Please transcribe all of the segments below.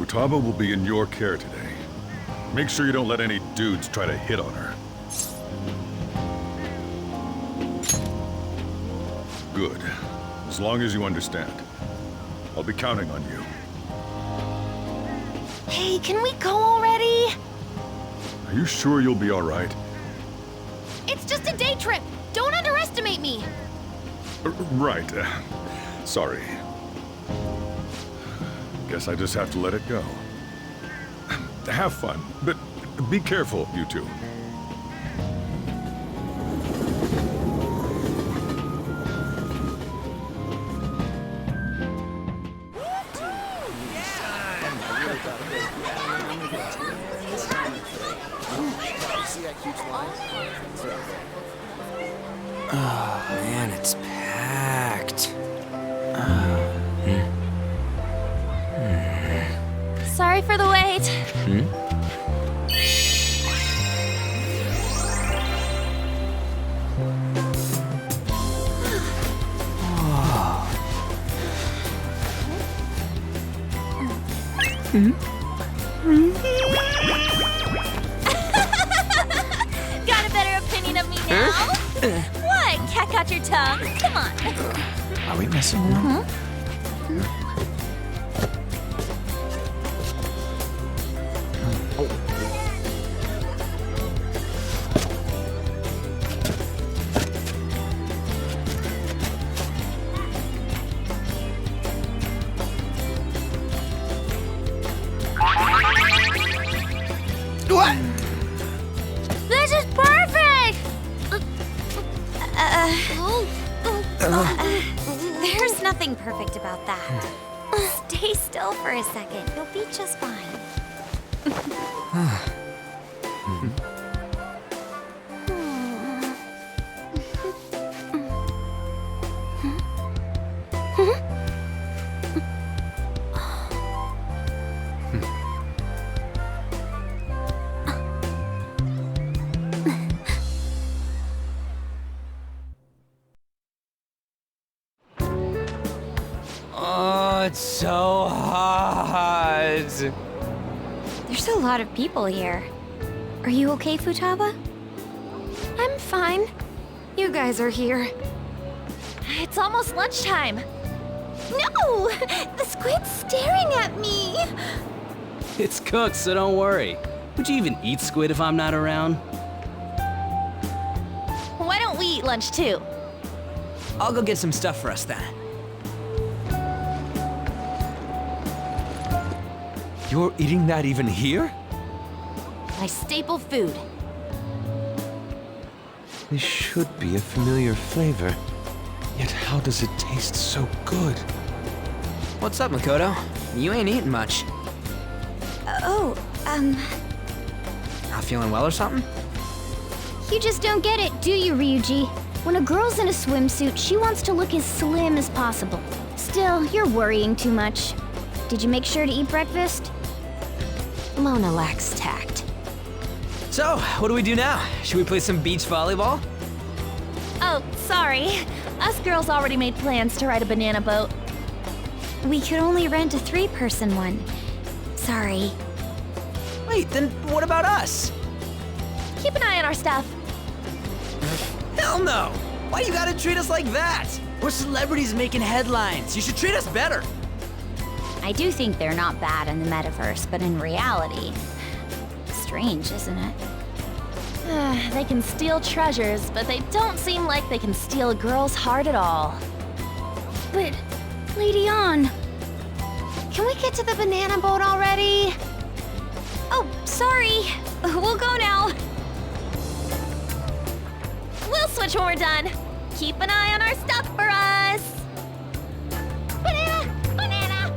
Futaba will be in your care today. Make sure you don't let any dudes try to hit on her. Good. As long as you understand. I'll be counting on you. Hey, can we go already? Are you sure you'll be all right? It's just a day trip. Don't underestimate me. Right. Sorry. Guess I just have to let it go. Have fun, but be careful, you two. Oh man, it's packed. Sorry for the wait. Got a better opinion of me now? What? Cat got your tongue? Come on. Are we messing around? What? This is perfect! There's nothing perfect about that. Stay still for a second. You'll be just fine. Oh, it's so hot. There's a lot of people here. Are you okay, Futaba? I'm fine. You guys are here. It's almost lunchtime. No! The squid's staring at me! It's cooked, so don't worry. Would you even eat squid if I'm not around? Why don't we eat lunch too? I'll go get some stuff for us then. You're eating that even here? My staple food. This should be a familiar flavor. Yet how does it taste so good? What's up, Makoto? You ain't eating much. Not feeling well or something? You just don't get it, do you, Ryuji? When a girl's in a swimsuit, she wants to look as slim as possible. Still, you're worrying too much. Did you make sure to eat breakfast? Mona lacks tact. So, what do we do now? Should we play some beach volleyball? Oh, sorry. Us girls already made plans to ride a banana boat. We could only rent a 3-person one. Sorry. Wait, then what about us? Keep an eye on our stuff. Hell no! Why you gotta treat us like that? We're celebrities making headlines. You should treat us better. I do think they're not bad in the metaverse, but in reality... Strange, isn't it? They can steal treasures, but they don't seem like they can steal a girl's heart at all. But, Lady Ann... Can we get to the banana boat already? Oh, sorry. We'll go now. We'll switch when we're done. Keep an eye on our stuff for us. Banana! Banana!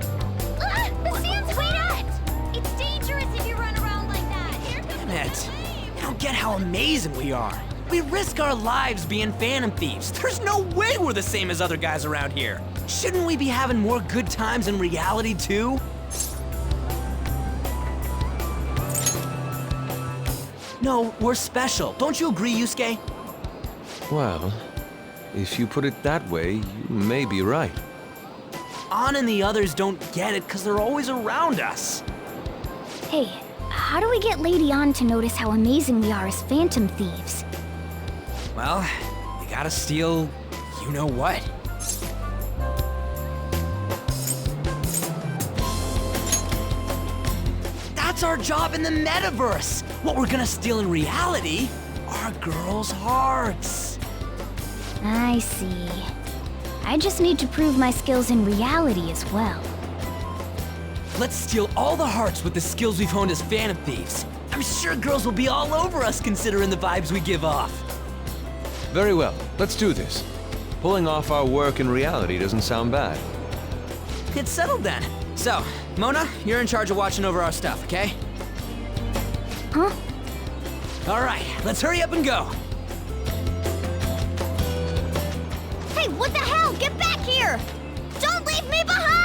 The sand's wet! It's dangerous if you run around like that. Here comes Damn it. You don't get how amazing we are. We risk our lives being phantom thieves. There's no way we're the same as other guys around here. Shouldn't we be having more good times in reality too? No, we're special. Don't you agree, Yusuke? Well, if you put it that way, you may be right. An and the others don't get it because they're always around us. Hey, how do we get Lady On to notice how amazing we are as phantom thieves? Well, you gotta steal you know what. That's our job in the metaverse! What we're gonna steal in reality are girls' hearts. I see. I just need to prove my skills in reality as well. Let's steal all the hearts with the skills we've honed as phantom thieves. I'm sure girls will be all over us considering the vibes we give off. Very well, let's do this. Pulling off our work in reality doesn't sound bad. It's settled then. So, Mona, you're in charge of watching over our stuff, okay? Huh? All right, let's hurry up and go. Hey, what the hell? Get back here! Don't leave me behind!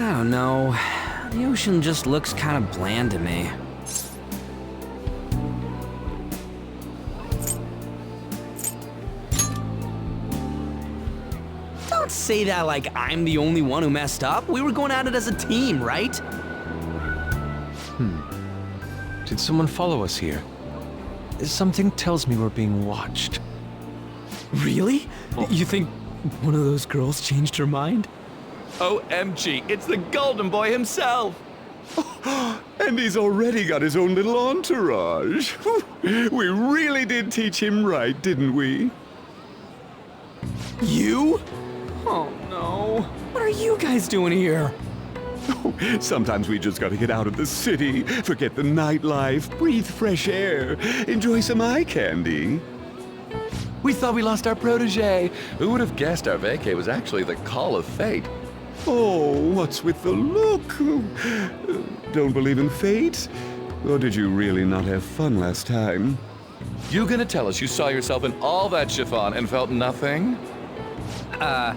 I don't know. The ocean just looks kind of bland to me. Don't say that like I'm the only one who messed up. We were going at it as a team, right? Did someone follow us here? Something tells me we're being watched. Really? You think one of those girls changed her mind? OMG, it's the Golden Boy himself! And he's already got his own little entourage. We really did teach him right, didn't we? You? Oh no. What are you guys doing here? Sometimes we just gotta get out of the city, forget the nightlife, breathe fresh air, enjoy some eye candy. We thought we lost our protege. Who would have guessed our vacay was actually the call of fate? Oh, what's with the look? Don't believe in fate? Or did you really not have fun last time? You gonna tell us you saw yourself in all that chiffon and felt nothing? I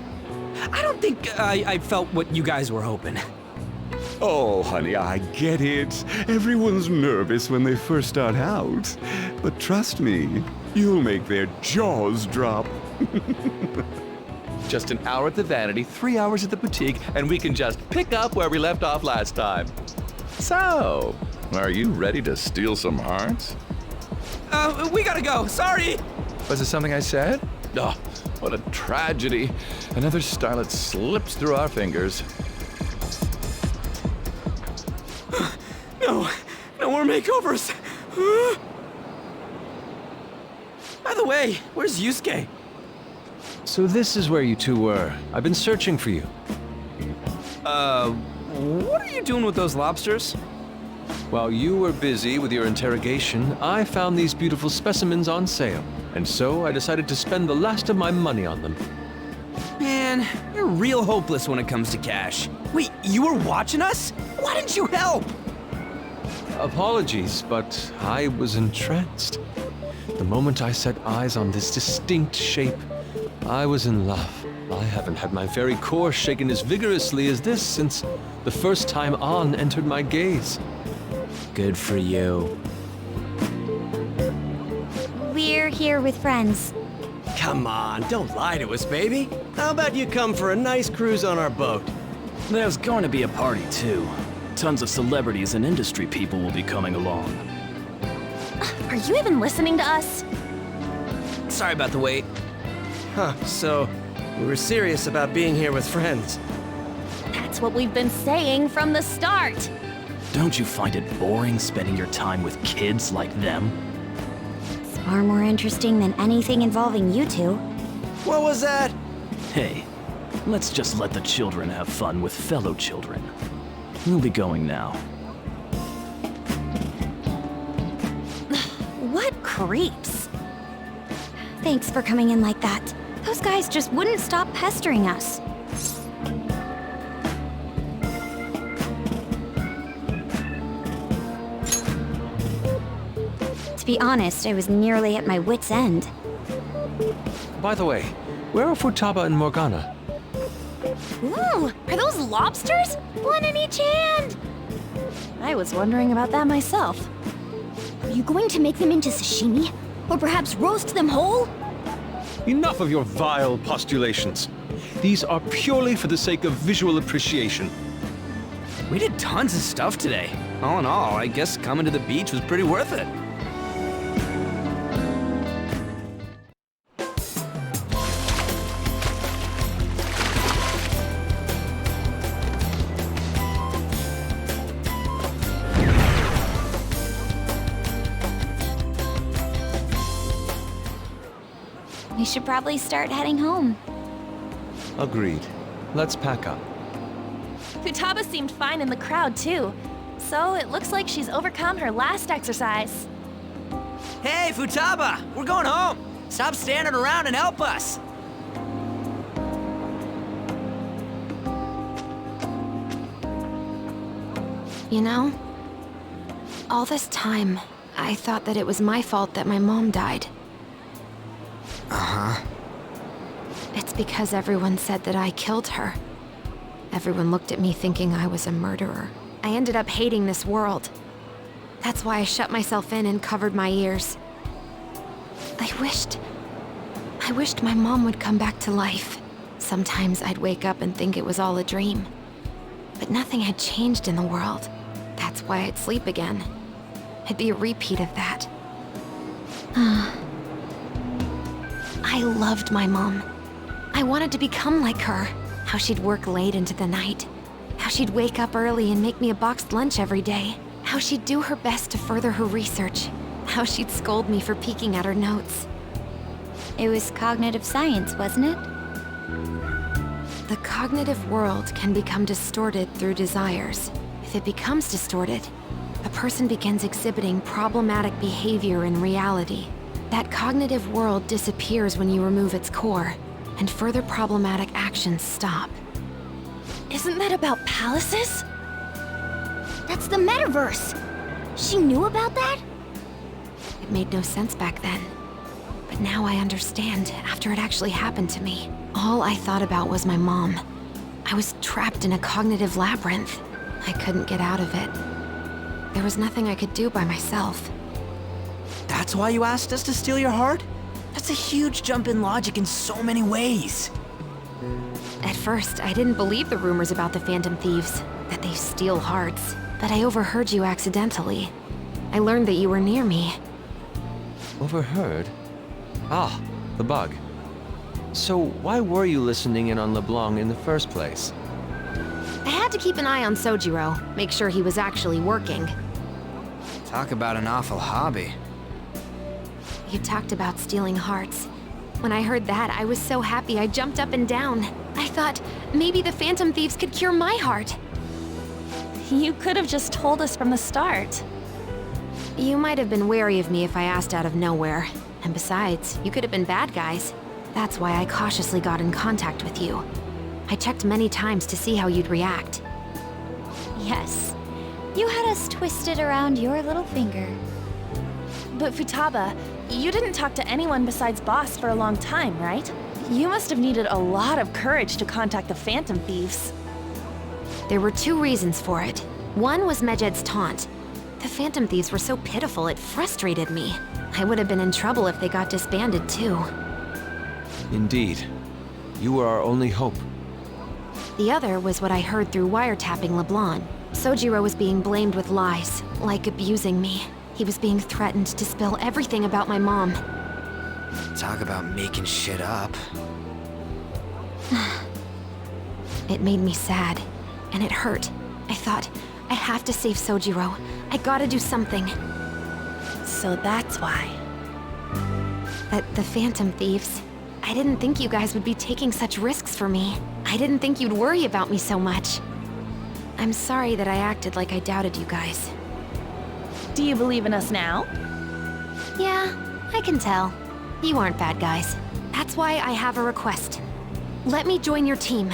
don't think I felt what you guys were hoping. Oh, honey, I get it. Everyone's nervous when they first start out. But trust me, you'll make their jaws drop. Just an hour at the Vanity, 3 hours at the boutique, and we can just pick up where we left off last time. So, are you ready to steal some hearts? We gotta go. Sorry. Was it something I said? Oh, what a tragedy. Another starlet slips through our fingers. No more makeovers. By the way, where's Yusuke? So this is where you two were. I've been searching for you. What are you doing with those lobsters? While you were busy with your interrogation, I found these beautiful specimens on sale. And so I decided to spend the last of my money on them. Man, you're real hopeless when it comes to cash. Wait, you were watching us? Why didn't you help? Apologies, but I was entranced. The moment I set eyes on this distinct shape, I was in love. I haven't had my very core shaken as vigorously as this since the first time On entered my gaze. Good for you. We're here with friends. Come on, don't lie to us, baby. How about you come for a nice cruise on our boat? There's going to be a party, too. Tons of celebrities and industry people will be coming along. Are you even listening to us? Sorry about the wait. Huh, so we were serious about being here with friends. That's what we've been saying from the start. Don't you find it boring spending your time with kids like them? It's far more interesting than anything involving you two. What was that? Hey, let's just let the children have fun with fellow children. We'll be going now. What creeps? Thanks for coming in like that. Those guys just wouldn't stop pestering us. To be honest, I was nearly at my wit's end. By the way, where are Futaba and Morgana? Ooh, are those lobsters? One in each hand! I was wondering about that myself. Are you going to make them into sashimi? Or perhaps roast them whole? Enough of your vile postulations. These are purely for the sake of visual appreciation. We did tons of stuff today. All in all, I guess coming to the beach was pretty worth it. We should probably start heading home. Agreed. Let's pack up. Futaba seemed fine in the crowd, too. So it looks like she's overcome her last exercise. Hey, Futaba! We're going home! Stop standing around and help us! You know, all this time, I thought that it was my fault that my mom died. Uh-huh. It's because everyone said that I killed her. Everyone looked at me thinking I was a murderer. I ended up hating this world. That's why I shut myself in and covered my ears. I wished my mom would come back to life. Sometimes I'd wake up and think it was all a dream. But nothing had changed in the world. That's why I'd sleep again. It'd be a repeat of that. I loved my mom. I wanted to become like her. How she'd work late into the night. How she'd wake up early and make me a boxed lunch every day. How she'd do her best to further her research. How she'd scold me for peeking at her notes. It was cognitive science, wasn't it? The cognitive world can become distorted through desires. If it becomes distorted, a person begins exhibiting problematic behavior in reality. That cognitive world disappears when you remove its core, and further problematic actions stop. Isn't that about palaces? That's the metaverse! She knew about that? It made no sense back then. But now I understand, after it actually happened to me. All I thought about was my mom. I was trapped in a cognitive labyrinth. I couldn't get out of it. There was nothing I could do by myself. That's why you asked us to steal your heart? That's a huge jump in logic in so many ways. At first, I didn't believe the rumors about the Phantom Thieves, that they steal hearts. But I overheard you accidentally. I learned that you were near me. Overheard? Ah, the bug. So why were you listening in on LeBlanc in the first place? I had to keep an eye on Sojiro, make sure he was actually working. Talk about an awful hobby. You talked about stealing hearts. When I heard that, I was so happy I jumped up and down. I thought, maybe the Phantom Thieves could cure my heart. You could have just told us from the start. You might have been wary of me if I asked out of nowhere. And besides, you could have been bad guys. That's why I cautiously got in contact with you. I checked many times to see how you'd react. Yes. You had us twisted around your little finger. But Futaba, you didn't talk to anyone besides Boss for a long time, right? You must have needed a lot of courage to contact the Phantom Thieves. There were two reasons for it. One was Medjed's taunt. The Phantom Thieves were so pitiful it frustrated me. I would have been in trouble if they got disbanded too. Indeed. You were our only hope. The other was what I heard through wiretapping LeBlanc. Sojiro was being blamed with lies, like abusing me. He was being threatened to spill everything about my mom. Talk about making shit up. It made me sad, and it hurt. I thought, I have to save Sojiro. I gotta do something. So that's why. But the Phantom Thieves, I didn't think you guys would be taking such risks for me. I didn't think you'd worry about me so much. I'm sorry that I acted like I doubted you guys. Do you believe in us now? Yeah, I can tell. You aren't bad guys. That's why I have a request. Let me join your team.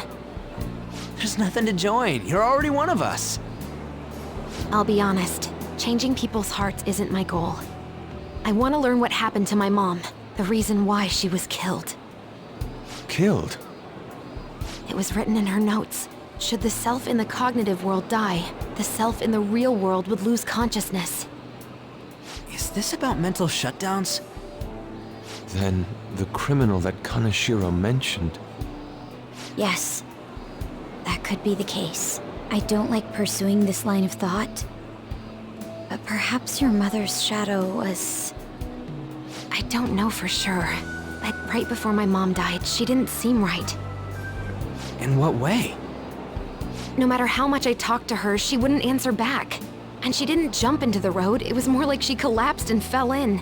There's nothing to join. You're already one of us. I'll be honest, changing people's hearts isn't my goal. I want to learn what happened to my mom, the reason why she was killed. Killed? It was written in her notes. Should the self in the cognitive world die, the self in the real world would lose consciousness. Is this about mental shutdowns? Then the criminal that Kaneshiro mentioned. Yes, that could be the case. I don't like pursuing this line of thought. But perhaps your mother's shadow was... I don't know for sure. But right before my mom died, she didn't seem right. In what way? No matter how much I talked to her, she wouldn't answer back. And she didn't jump into the road, it was more like she collapsed and fell in.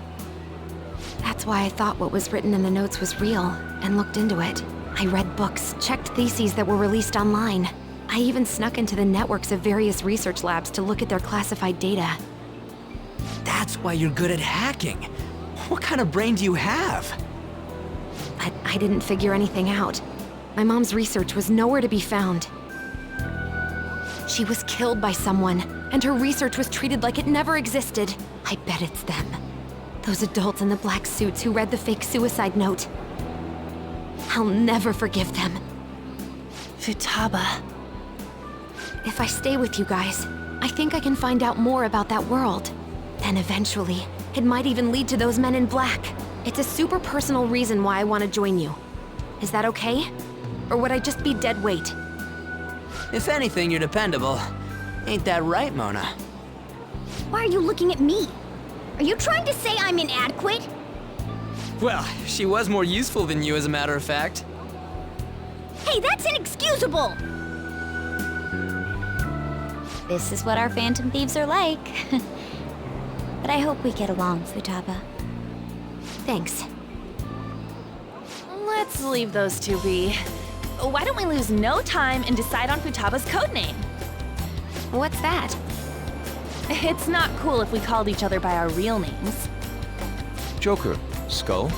That's why I thought what was written in the notes was real, and looked into it. I read books, checked theses that were released online. I even snuck into the networks of various research labs to look at their classified data. That's why you're good at hacking. What kind of brain do you have? But I didn't figure anything out. My mom's research was nowhere to be found. She was killed by someone, and her research was treated like it never existed. I bet it's them. Those adults in the black suits who read the fake suicide note. I'll never forgive them. Futaba. If I stay with you guys, I think I can find out more about that world. Then eventually, it might even lead to those men in black. It's a super personal reason why I want to join you. Is that okay? Or would I just be dead weight? If anything, you're dependable. Ain't that right, Mona? Why are you looking at me? Are you trying to say I'm inadequate? Well, she was more useful than you, as a matter of fact. Hey, that's inexcusable! This is what our Phantom Thieves are like. But I hope we get along, Futaba. Thanks. Let's leave those two be. Why don't we lose no time and decide on Futaba's codename? What's that? It's not cool if we called each other by our real names. Joker, Skull,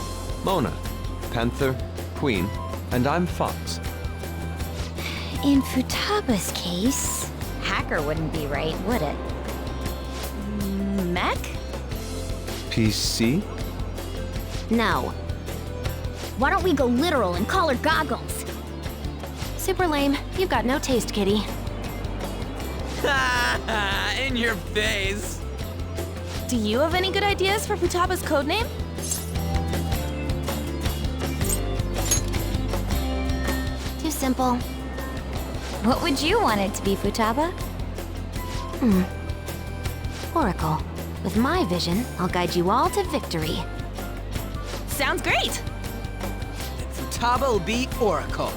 Mona, Panther, Queen, and I'm Fox. In Futaba's case, hacker wouldn't be right, would it? Mech? PC? No. Why don't we go literal and call her Goggles? Super lame. You've got no taste, kitty. In your face. Do you have any good ideas for Futaba's codename? Too simple. What would you want it to be, Futaba? Oracle. With my vision, I'll guide you all to victory. Sounds great! Futaba will be Oracle.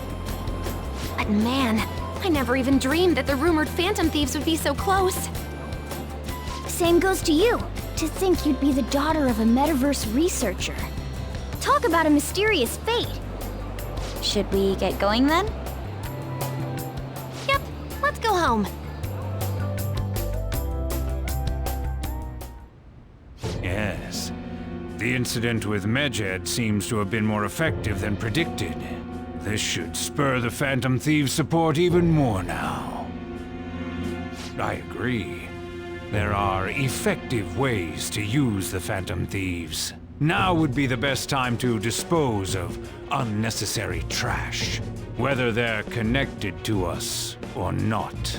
But man, I never even dreamed that the rumored Phantom Thieves would be so close. Same goes to you. To think you'd be the daughter of a metaverse researcher. Talk about a mysterious fate. Should we get going then? Yep, let's go home. Yes. The incident with Medjed seems to have been more effective than predicted. This should spur the Phantom Thieves' support even more now. I agree. There are effective ways to use the Phantom Thieves. Now would be the best time to dispose of unnecessary trash, whether they're connected to us or not.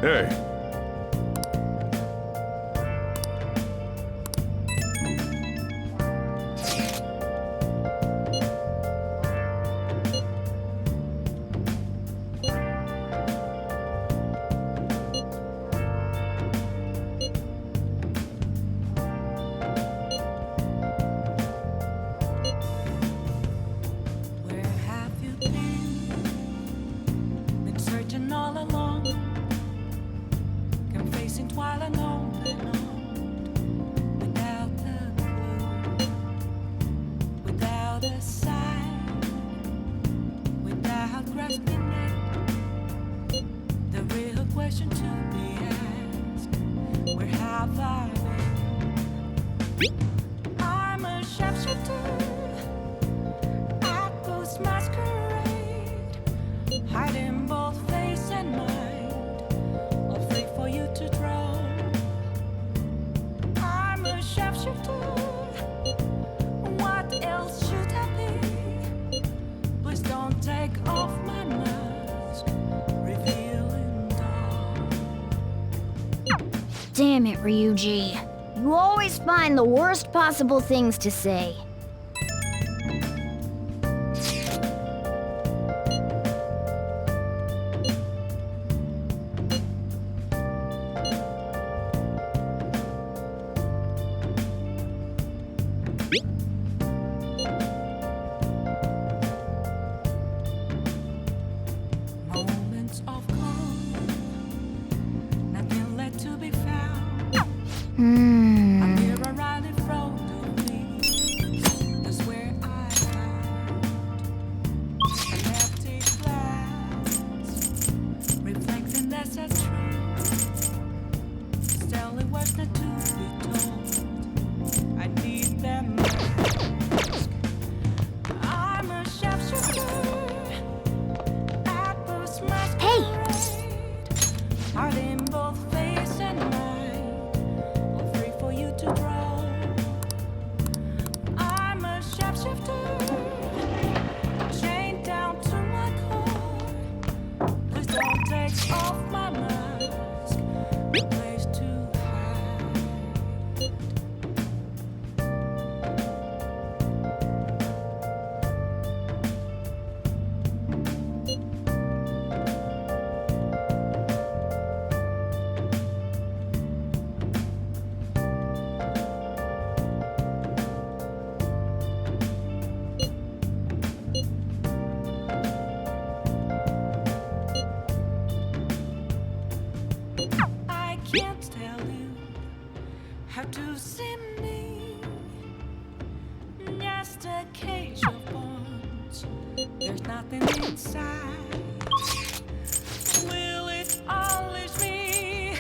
Hey. Where have you been? Been searching all along. I'm a sharpshooter at Boost Masquerade, hiding both face and mind, all free for you to draw. I'm a sharpshooter. What else should I be? Please don't take off my mask, revealing dawn. Damn it, Ryuji. You always find the worst possible things to say. Moments of calm, nothing left to be found. A mirror right in front of me. That's where I found an empty glass, reflecting that's a truth. Telling what's not to be told. I need them mask. I'm a sharpshooter. Apples masquerade. Heart in both face and mind. All free for you to draw. I'm a sharpshooter. Chained down to my core. Please don't take off my mask. A place to hide. I can't tell you how to see me. Just a cage of bones. There's nothing inside. Will it unleash me?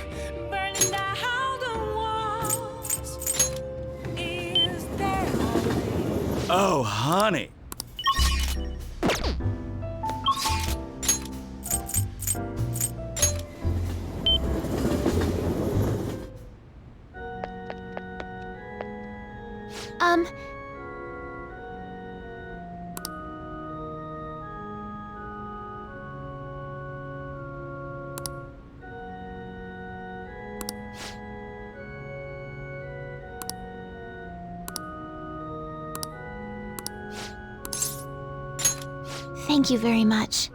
Burning down the walls. Is there only Oh, honey. Thank you very much.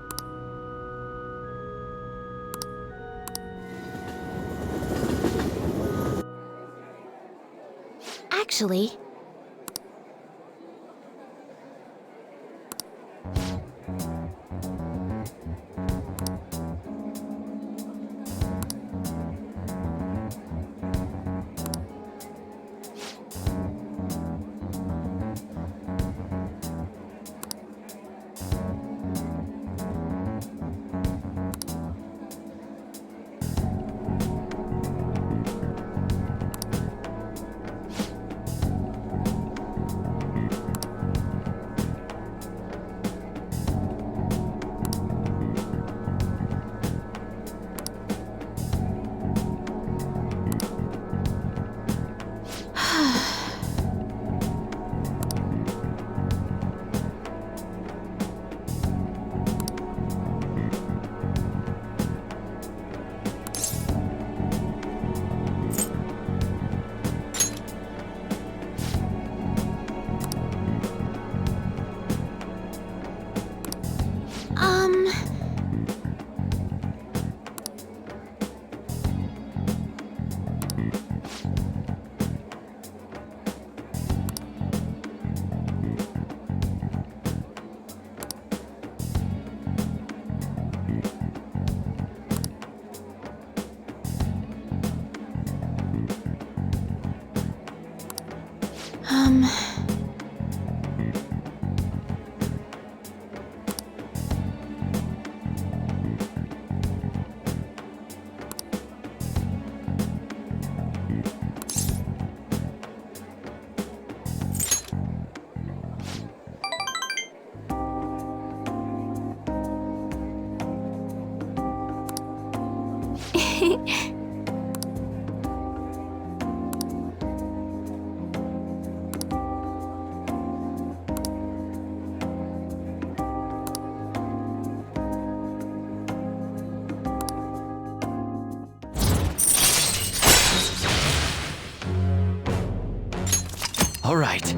Actually, All right.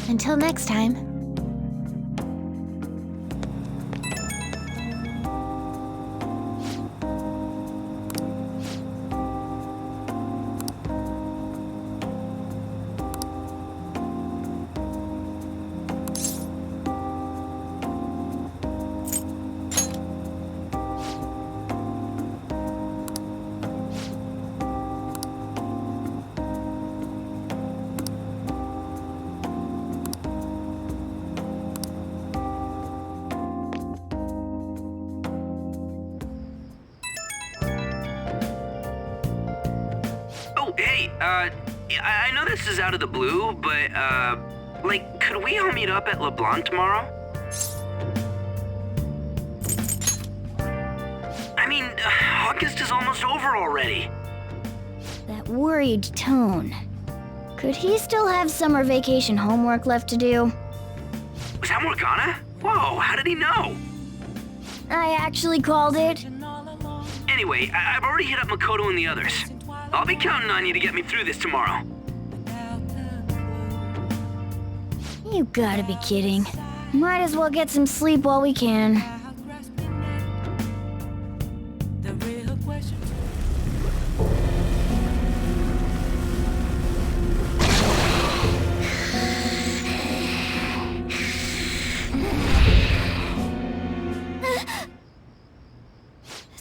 Until next time. Oh, hey, I know this is out of the blue, but, like, could we all meet up at LeBlanc tomorrow? I mean, August is almost over already. That worried tone. Could he still have summer vacation homework left to do? Was that Morgana? Whoa, how did he know? I actually called it. Anyway, I've already hit up Makoto and the others. I'll be counting on you to get me through this tomorrow. You gotta be kidding. Might as well get some sleep while we can. The real question.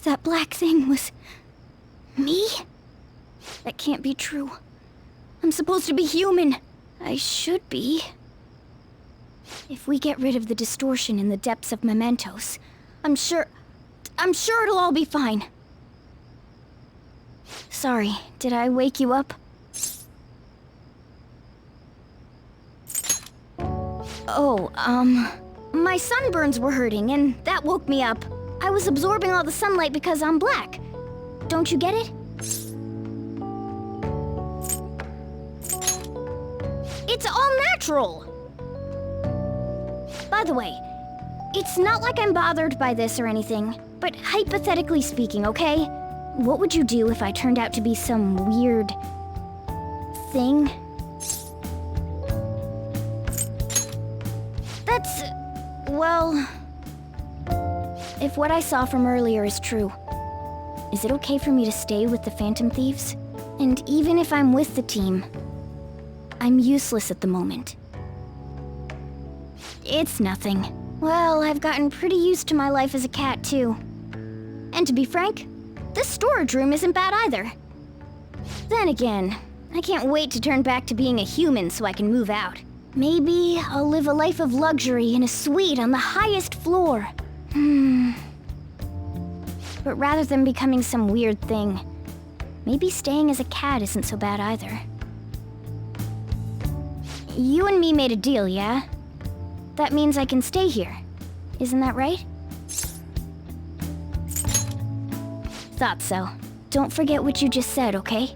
That black thing was... me? That can't be true. I'm supposed to be human. I should be. If we get rid of the distortion in the depths of mementos, I'm sure it'll all be fine. Sorry, did I wake you up? Oh, my sunburns were hurting and that woke me up. I was absorbing all the sunlight because I'm black. Don't you get it? It's all natural! By the way, it's not like I'm bothered by this or anything, but hypothetically speaking, okay? What would you do if I turned out to be some weird... thing? That's... well... if what I saw from earlier is true, is it okay for me to stay with the Phantom Thieves? And even if I'm with the team, I'm useless at the moment. It's nothing. Well, I've gotten pretty used to my life as a cat, too. And to be frank, this storage room isn't bad either. Then again, I can't wait to turn back to being a human so I can move out. Maybe I'll live a life of luxury in a suite on the highest floor. But rather than becoming some weird thing, maybe staying as a cat isn't so bad either. You and me made a deal, yeah? That means I can stay here. Isn't that right? Thought so. Don't forget what you just said, okay?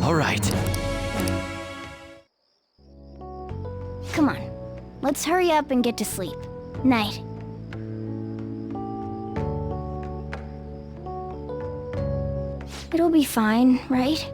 All right. Come on. Let's hurry up and get to sleep. Night. It'll be fine, right?